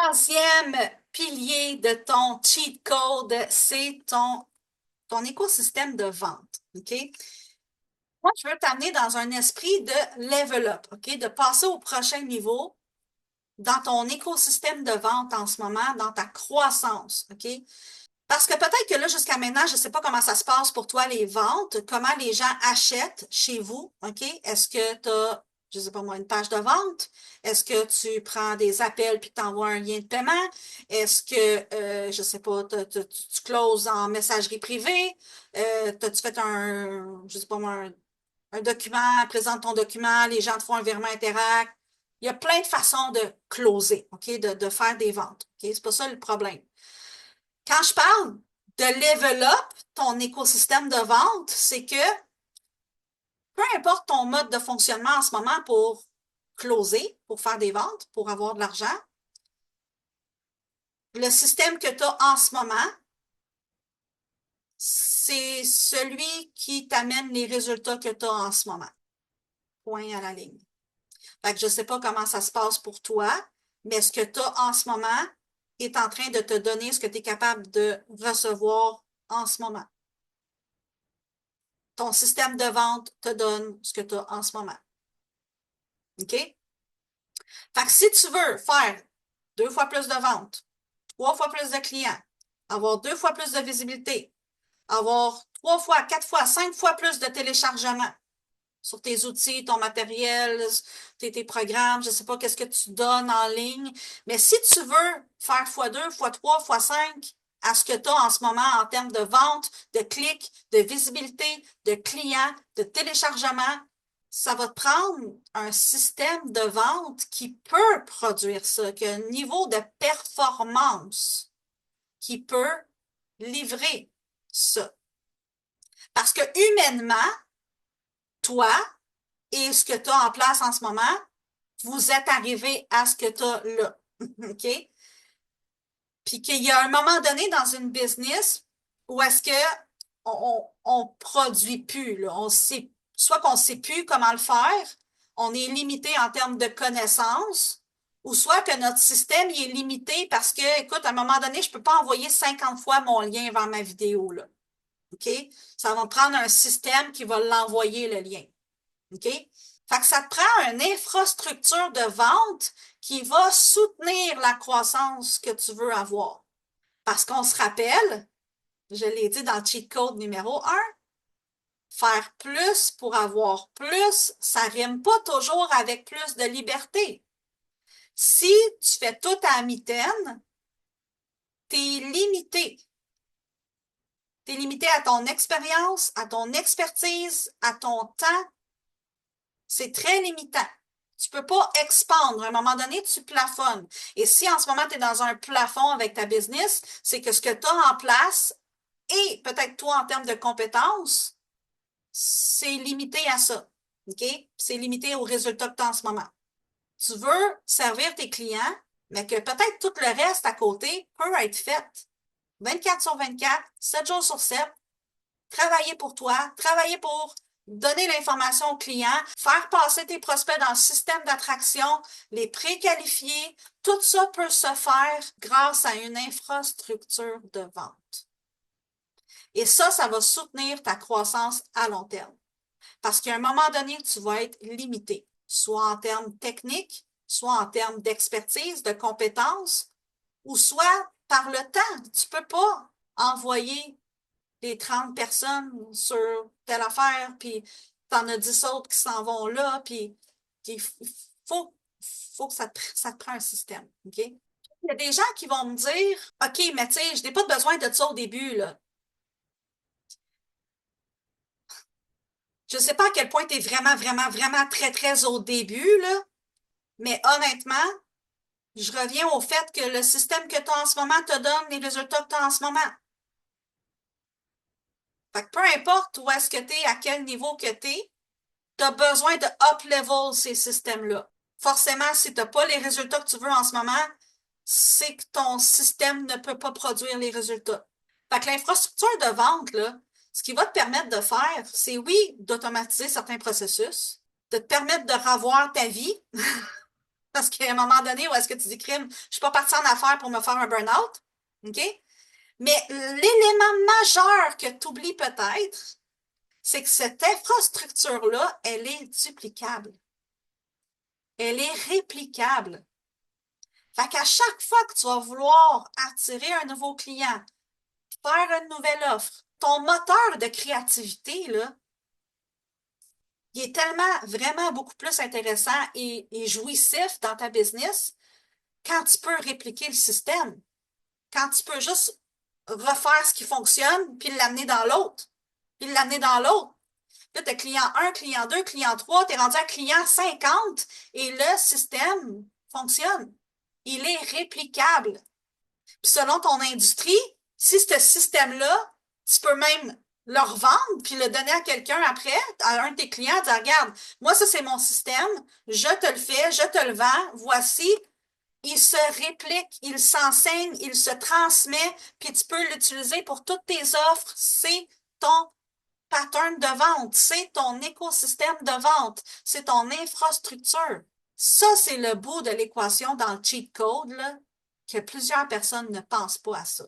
Troisième pilier de ton cheat code, c'est ton écosystème de vente. OK? Moi, je veux t'amener dans un esprit de level up, OK? De passer au prochain niveau dans ton écosystème de vente en ce moment, dans ta croissance. OK? Parce que peut-être que là, jusqu'à maintenant, je ne sais pas comment ça se passe pour toi, les ventes, comment les gens achètent chez vous, OK? Est-ce que tu as, je ne sais pas moi, une page de vente? Est-ce que tu prends des appels puis tu envoies un lien de paiement? Est-ce que, je ne sais pas, tu closes en messagerie privée? T'as-tu fait je ne sais pas moi, un document, présente ton document, les gens te font un virement Interact. Il y a plein de façons de closer, OK? De faire des ventes, OK? C'est pas ça le problème. Quand je parle de level up ton écosystème de vente, c'est que peu importe ton mode de fonctionnement en ce moment pour closer, pour faire des ventes, pour avoir de l'argent, le système que tu as en ce moment, c'est celui qui t'amène les résultats que tu as en ce moment. Point à la ligne. Fait que je ne sais pas comment ça se passe pour toi, mais ce que tu as en ce moment est en train de te donner ce que tu es capable de recevoir en ce moment. Ton système de vente te donne ce que tu as en ce moment. OK? Fait que si tu veux faire 2 fois plus de ventes, 3 fois plus de clients, avoir 2 fois plus de visibilité, avoir 3 fois, 4 fois, 5 fois plus de téléchargements sur tes outils, ton matériel, tes programmes, je ne sais pas qu'est-ce que tu donnes en ligne, mais si tu veux faire x2, x3, x5 à ce que tu as en ce moment en termes de vente, de clics, de visibilité, de clients, de téléchargements, ça va te prendre un système de vente qui peut produire ça, qui a un niveau de performance qui peut livrer ça. Parce que humainement, toi et ce que tu as en place en ce moment, vous êtes arrivé à ce que tu as là. OK? Puis qu'il y a un moment donné dans une business où est-ce que on produit plus, là. On sait, soit qu'on sait plus comment le faire, on est limité en termes de connaissances, ou soit que notre système il est limité parce que, écoute, à un moment donné, je peux pas envoyer 50 fois mon lien vers ma vidéo, là. OK? Ça va prendre un système qui va l'envoyer, le lien. OK? Fait que ça te prend une infrastructure de vente qui va soutenir la croissance que tu veux avoir. Parce qu'on se rappelle, je l'ai dit dans le cheat code numéro 1, faire plus pour avoir plus, ça rime pas toujours avec plus de liberté. Si tu fais tout à mitaine, t'es limité. T'es limité à ton expérience, à ton expertise, à ton temps. C'est très limitant. Tu peux pas expandre. À un moment donné, tu plafonnes. Et si en ce moment, tu es dans un plafond avec ta business, c'est que ce que tu as en place et peut-être toi en termes de compétences, c'est limité à ça. OK? C'est limité aux résultats que tu as en ce moment. Tu veux servir tes clients, mais que peut-être tout le reste à côté peut être fait 24 sur 24, 7 jours sur 7, travailler pour toi, travailler pour donner l'information aux clients, faire passer tes prospects dans le système d'attraction, les préqualifier, tout ça peut se faire grâce à une infrastructure de vente. Et ça va soutenir ta croissance à long terme. Parce qu'à un moment donné, tu vas être limité, soit en termes techniques, soit en termes d'expertise, de compétences, ou soit par le temps. Tu ne peux pas envoyer les 30 personnes sur telle affaire, puis t'en as 10 autres qui s'en vont là, puis il faut que ça te prend un système, OK? Il y a des gens qui vont me dire, OK, mais tu sais, je n'ai pas besoin de ça au début, là. Je ne sais pas à quel point tu es vraiment, vraiment, vraiment très, très au début, là, mais honnêtement, je reviens au fait que le système que tu as en ce moment te donne les résultats que tu as en ce moment. Fait que peu importe où est-ce que tu es, à quel niveau que tu es, tu as besoin de up-level ces systèmes-là. Forcément, si tu n'as pas les résultats que tu veux en ce moment, c'est que ton système ne peut pas produire les résultats. Fait que l'infrastructure de vente, là, ce qui va te permettre de faire, c'est oui, d'automatiser certains processus, de te permettre de revoir ta vie, Parce qu'à un moment donné, où est-ce que tu dis, crime, je suis pas partie en affaires pour me faire un burn-out. OK? Mais l'élément majeur que tu oublies peut-être, c'est que cette infrastructure-là, elle est duplicable. Elle est réplicable. Fait qu'à chaque fois que tu vas vouloir attirer un nouveau client, faire une nouvelle offre, ton moteur de créativité, là, il est tellement, vraiment beaucoup plus intéressant et jouissif dans ta business quand tu peux répliquer le système, quand tu peux juste refaire ce qui fonctionne, puis l'amener dans l'autre, puis l'amener dans l'autre. Là, tu as client 1, client 2, client 3, tu es rendu à client 50 et le système fonctionne. Il est réplicable. Puis selon ton industrie, si ce système-là, tu peux même le revendre puis le donner à quelqu'un après, à un de tes clients, dire, regarde, moi, ça, c'est mon système, je te le fais, je te le vends, voici, il se réplique, il s'enseigne, il se transmet, puis tu peux l'utiliser pour toutes tes offres. C'est ton pattern de vente, c'est ton écosystème de vente, c'est ton infrastructure. Ça, c'est le bout de l'équation dans le cheat code, là, que plusieurs personnes ne pensent pas à ça.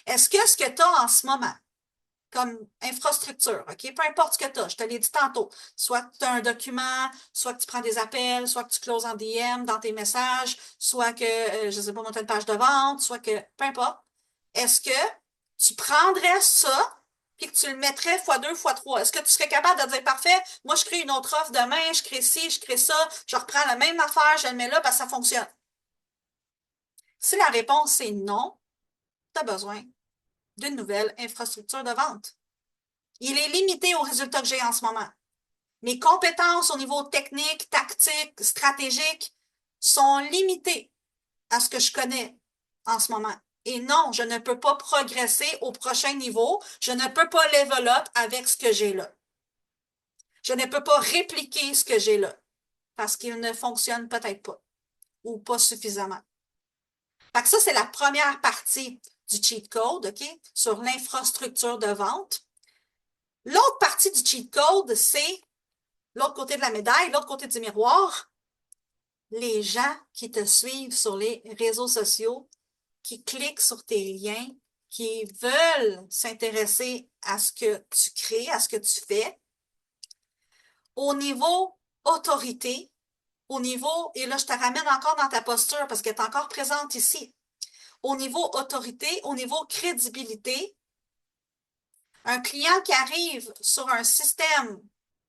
Est-ce que ce que tu as en ce moment, comme infrastructure, OK? Peu importe ce que tu as, je te l'ai dit tantôt, soit que tu as un document, soit que tu prends des appels, soit que tu closes en DM dans tes messages, soit que, je ne sais pas, monter une page de vente, soit que, peu importe. Est-ce que tu prendrais ça puis que tu le mettrais fois deux, fois trois? Est-ce que tu serais capable de dire, parfait, moi, je crée une autre offre demain, je crée ci, je crée ça, je reprends la même affaire, je le mets là parce que ça fonctionne? Si la réponse est non, tu as besoin d'une nouvelle infrastructure de vente. Il est limité aux résultats que j'ai en ce moment. Mes compétences au niveau technique, tactique, stratégique sont limitées à ce que je connais en ce moment. Et non, je ne peux pas progresser au prochain niveau. Je ne peux pas level up avec ce que j'ai là. Je ne peux pas répliquer ce que j'ai là parce qu'il ne fonctionne peut-être pas ou pas suffisamment. Fait que ça, c'est la première partie du cheat code, OK, sur l'infrastructure de vente. L'autre partie du cheat code, c'est l'autre côté de la médaille, l'autre côté du miroir, les gens qui te suivent sur les réseaux sociaux, qui cliquent sur tes liens, qui veulent s'intéresser à ce que tu crées, à ce que tu fais. Au niveau autorité, au niveau, et là je te ramène encore dans ta posture parce qu'elle est encore présente ici, au niveau autorité, au niveau crédibilité, un client qui arrive sur un système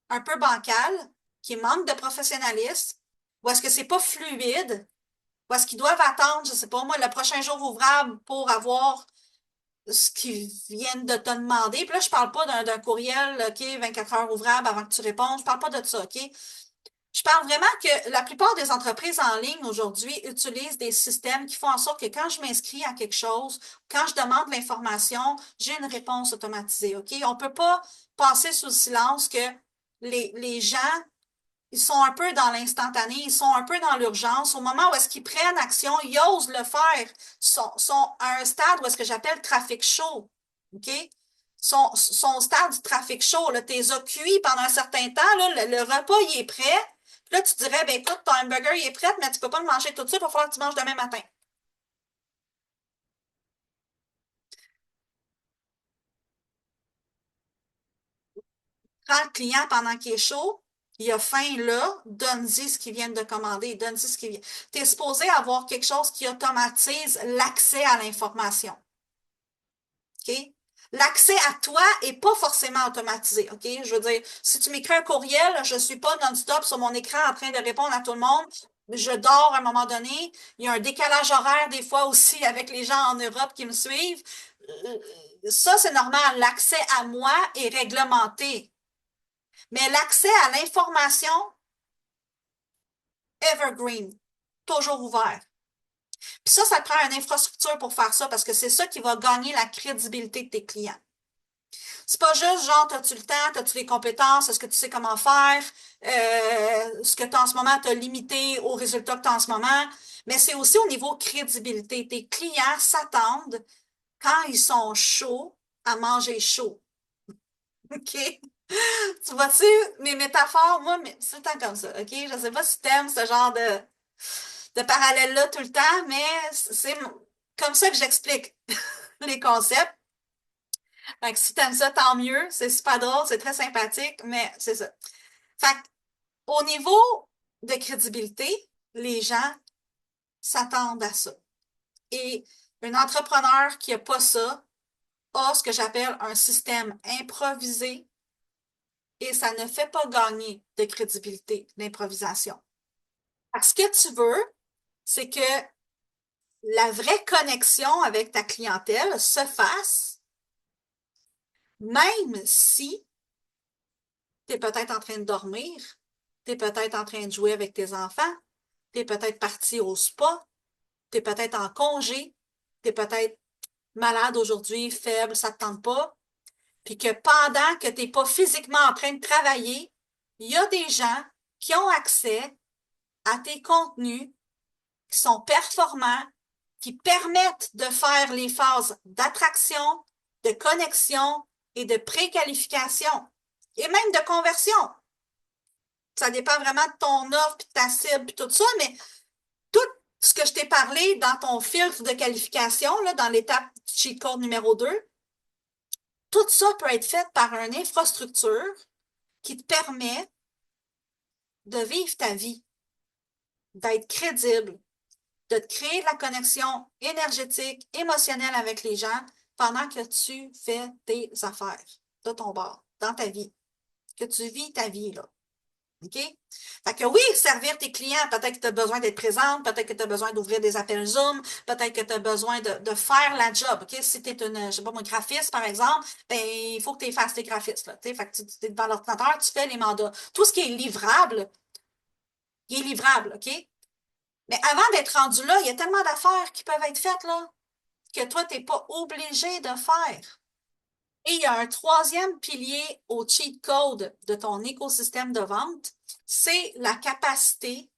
un peu bancal, qui manque de professionnalisme, ou est-ce que c'est pas fluide, ou est-ce qu'ils doivent attendre, je sais pas moi, le prochain jour ouvrable pour avoir ce qu'ils viennent de te demander. Puis là, je parle pas d'un courriel, OK, 24 heures ouvrables avant que tu répondes. Je parle pas de ça, OK? Je parle vraiment que la plupart des entreprises en ligne aujourd'hui utilisent des systèmes qui font en sorte que quand je m'inscris à quelque chose, quand je demande l'information, j'ai une réponse automatisée, OK? On peut pas passer sous le silence que les gens, ils sont un peu dans l'instantané, ils sont un peu dans l'urgence. Au moment où est-ce qu'ils prennent action, ils osent le faire, sont à un stade où est-ce que j'appelle trafic chaud, OK? Son stade du trafic chaud, là, t'es cuit pendant un certain temps, là, le repas, il est prêt. Puis là, tu dirais, ben écoute, ton hamburger, il est prêt, mais tu peux pas le manger tout de suite, il va falloir que tu manges demain matin. Prends le client pendant qu'il est chaud, il a faim là, donne-y ce qu'il vient de commander, donne-y ce qu'il vient. Tu es supposé avoir quelque chose qui automatise l'accès à l'information. OK? L'accès à toi est pas forcément automatisé, OK? Je veux dire, si tu m'écris un courriel, je suis pas non-stop sur mon écran en train de répondre à tout le monde. Je dors à un moment donné. Il y a un décalage horaire des fois aussi avec les gens en Europe qui me suivent. Ça, c'est normal. L'accès à moi est réglementé. Mais l'accès à l'information, evergreen, toujours ouvert. Puis ça te prend une infrastructure pour faire ça parce que c'est ça qui va gagner la crédibilité de tes clients. C'est pas juste genre, as-tu le temps, as-tu les compétences, est-ce que tu sais comment faire, ce que tu as en ce moment t'as limité aux résultats que tu as en ce moment, mais c'est aussi au niveau crédibilité. Tes clients s'attendent, quand ils sont chauds, à manger chaud. OK? Tu vois-tu, mes métaphores, moi, c'est tout le temps comme ça, OK? Je sais pas si tu aimes ce genre de... de parallèle-là tout le temps, mais c'est comme ça que j'explique les concepts. Fait que si t'aimes ça, tant mieux. C'est super drôle, c'est très sympathique, mais c'est ça. Fait que, au niveau de crédibilité, les gens s'attendent à ça. Et un entrepreneur qui n'a pas ça a ce que j'appelle un système improvisé et ça ne fait pas gagner de crédibilité, l'improvisation. Parce que tu veux, c'est que la vraie connexion avec ta clientèle se fasse, même si tu es peut-être en train de dormir, tu es peut-être en train de jouer avec tes enfants, tu es peut-être parti au spa, tu es peut-être en congé, tu es peut-être malade aujourd'hui, faible, ça ne te tente pas, puis que pendant que tu n'es pas physiquement en train de travailler, il y a des gens qui ont accès à tes contenus qui sont performants, qui permettent de faire les phases d'attraction, de connexion et de préqualification et même de conversion. Ça dépend vraiment de ton offre, puis de ta cible, puis tout ça, mais tout ce que je t'ai parlé dans ton filtre de qualification, là, dans l'étape cheat code numéro 2, tout ça peut être fait par une infrastructure qui te permet de vivre ta vie, d'être crédible, de te créer de la connexion énergétique, émotionnelle avec les gens pendant que tu fais tes affaires de ton bord, dans ta vie, que tu vis ta vie, là. OK? Fait que oui, servir tes clients, peut-être que tu as besoin d'être présente, peut-être que tu as besoin d'ouvrir des appels Zoom, peut-être que tu as besoin de faire la job. OK? Si tu es une, je sais pas, moi, graphiste, par exemple, ben, il faut que tu fasses tes graphistes, là. Fait que tu es devant l'ordinateur, tu fais les mandats. Tout ce qui est livrable, il est livrable, OK? Mais avant d'être rendu là, il y a tellement d'affaires qui peuvent être faites, là, que toi, tu n'es pas obligé de faire. Et il y a un troisième pilier au cheat code de ton écosystème de vente, c'est la capacité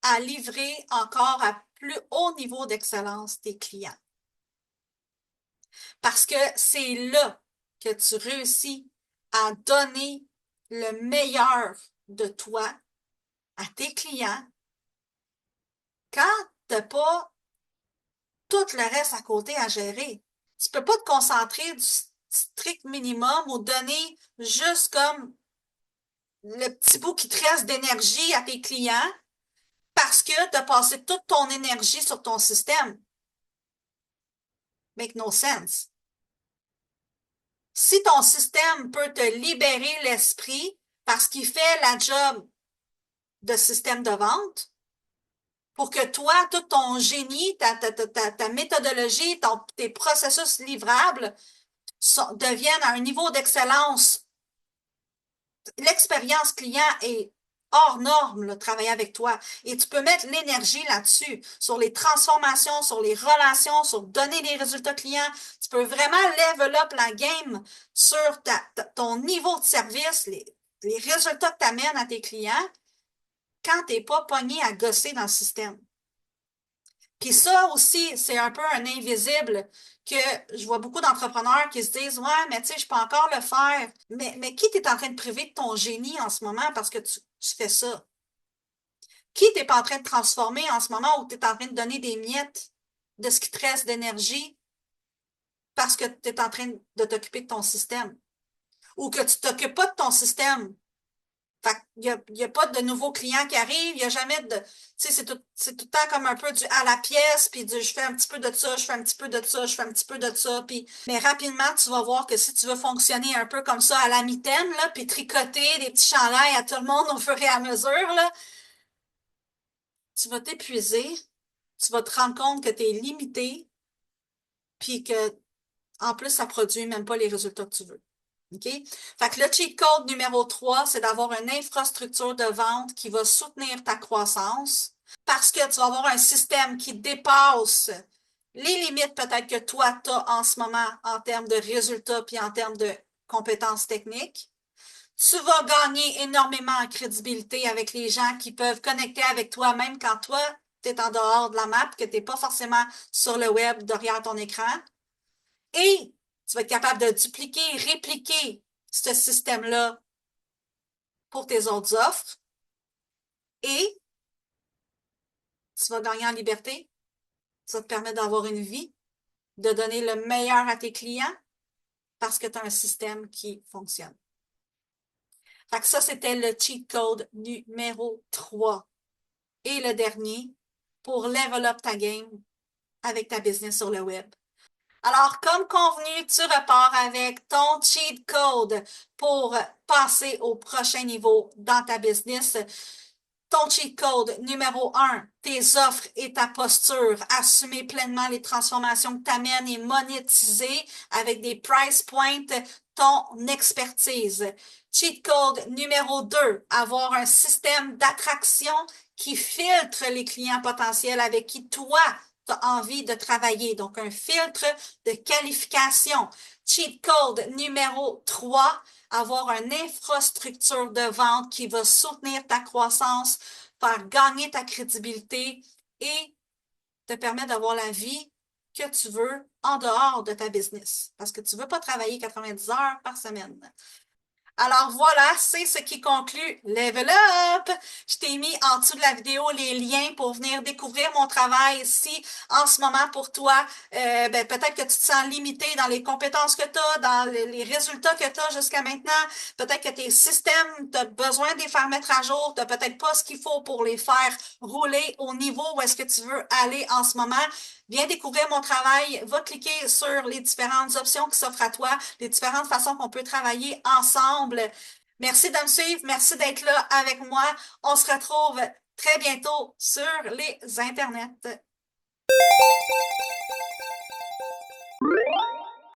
à livrer encore à plus haut niveau d'excellence tes clients. Parce que c'est là que tu réussis à donner le meilleur de toi à tes clients quand tu n'as pas tout le reste à côté à gérer. Tu peux pas te concentrer du strict minimum ou donner juste comme le petit bout qui te reste d'énergie à tes clients parce que tu as passé toute ton énergie sur ton système. Make no sense. Si ton système peut te libérer l'esprit parce qu'il fait la job de système de vente, pour que toi, tout ton génie, ta méthodologie, tes processus livrables deviennent à un niveau d'excellence. L'expérience client est hors norme, là, travailler avec toi. Et tu peux mettre l'énergie là-dessus, sur les transformations, sur les relations, sur donner des résultats clients. Tu peux vraiment level up la game sur ton niveau de service, les résultats que tu amènes à tes clients quand tu n'es pas pogné à gosser dans le système. Puis ça aussi, c'est un peu un invisible que je vois beaucoup d'entrepreneurs qui se disent, ouais, mais tu sais, je peux encore le faire. Mais qui t'es en train de priver de ton génie en ce moment parce que tu fais ça? Qui t'es pas en train de transformer en ce moment où tu es en train de donner des miettes de ce qui te reste d'énergie parce que tu es en train de t'occuper de ton système? Ou que tu t'occupes pas de ton système. Fait qu'il y a pas de nouveaux clients qui arrivent, il n'y a jamais de. Tu sais, c'est tout le temps comme un peu du à la pièce, puis je fais un petit peu de ça, je fais un petit peu de ça, je fais un petit peu de ça, puis. Mais rapidement, tu vas voir que si tu veux fonctionner un peu comme ça à la mitaine, là, puis tricoter des petits chandails à tout le monde au fur et à mesure, là, tu vas t'épuiser, tu vas te rendre compte que tu es limité, puis que, en plus, ça produit même pas les résultats que tu veux. OK? Fait que le cheat code numéro 3, c'est d'avoir une infrastructure de vente qui va soutenir ta croissance parce que tu vas avoir un système qui dépasse les limites peut-être que toi, tu as en ce moment en termes de résultats puis en termes de compétences techniques. Tu vas gagner énormément en crédibilité avec les gens qui peuvent connecter avec toi, même quand toi, tu es en dehors de la map, que tu n'es pas forcément sur le web derrière ton écran. Et tu vas être capable de dupliquer, répliquer ce système-là pour tes autres offres. Et tu vas gagner en liberté, ça te permet d'avoir une vie, de donner le meilleur à tes clients parce que tu as un système qui fonctionne. Fait que ça, c'était le cheat code numéro 3. Et le dernier, pour level up ta game avec ta business sur le web. Alors, comme convenu, tu repars avec ton cheat code pour passer au prochain niveau dans ta business. Ton cheat code numéro 1, tes offres et ta posture, assumer pleinement les transformations que tu amènes et monétiser avec des price points ton expertise. Cheat code numéro 2, avoir un système d'attraction qui filtre les clients potentiels avec qui toi, tu as envie de travailler. Donc, un filtre de qualification. Cheat code numéro 3, avoir une infrastructure de vente qui va soutenir ta croissance, faire gagner ta crédibilité et te permettre d'avoir la vie que tu veux en dehors de ta business. Parce que tu ne veux pas travailler 90 heures par semaine. Alors voilà, c'est ce qui conclut Level Up. Je t'ai mis en dessous de la vidéo les liens pour venir découvrir mon travail si en ce moment pour toi, peut-être que tu te sens limité dans les compétences que tu as, dans les résultats que tu as jusqu'à maintenant. Peut-être que tes systèmes, tu as besoin de les faire mettre à jour. Tu n'as peut-être pas ce qu'il faut pour les faire rouler au niveau où est-ce que tu veux aller en ce moment. Viens découvrir mon travail, va cliquer sur les différentes options qui s'offrent à toi, les différentes façons qu'on peut travailler ensemble. Merci de me suivre, merci d'être là avec moi. On se retrouve très bientôt sur les internets.